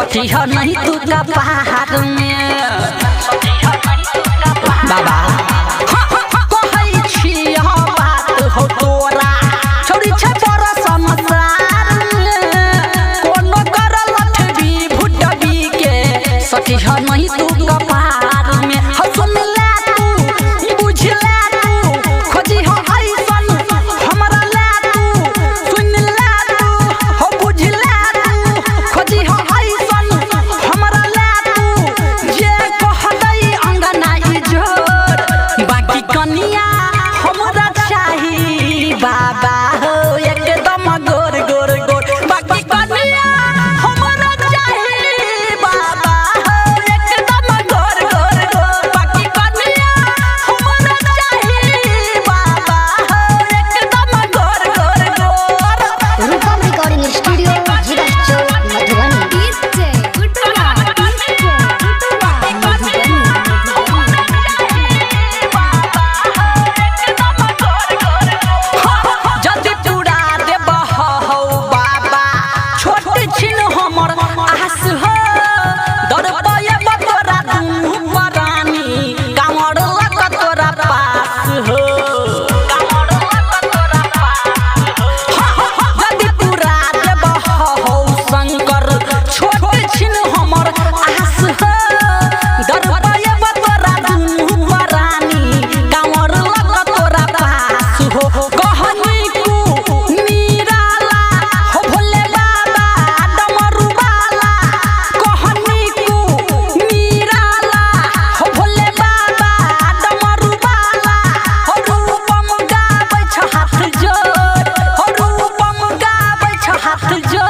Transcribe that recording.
सखी हो नहीं तू का पहाड़ में बाबा कहै छी हो बात हो तोरा छोड़ी छै पर संसार कोनो करल ठबी भुटबी के सखी हो नहीं तू का पहाड़ में हो सुन ले तू बुझ ले तू खोजी हो ऐसन हमरा ले तू सुन ले तू हो बुझ ले तू खोजी हो ऐसन हमरा ले तू जे कह दई अंगना इजोर बाकी कनिया हमरा चाही बाबा हो एकदम गोर गोर गोर बाकी कनिया हमरा चाही बाबा हो एकदम गोर गोर गोर बाकी कनिया हमरा चाही बाबा हो एकदम गोर गोर गोर रूपम रिकॉर्डिंग स्टूडियो जिला मधुबनी डीजे गुटुआ जल्दी पूरा देब हो बाबा छोट छिन हमर आस हो दर पयब तोरा दुनू परानी कामर लक तोरा पास हो जल्दी पूरा देब हो शंकर छोट छिन हमर आस हो दर पयब तोरा दुनू परानी कामर लक तोरा पास हो कहनी को निराला हो भोले बाबा डमरू बाला कहनी को निराला हो भोले बाबा डमरू बाला हो रूपम गाबै छ हाथ जोड़ हो रूपम गाबै छ हाथ जोड़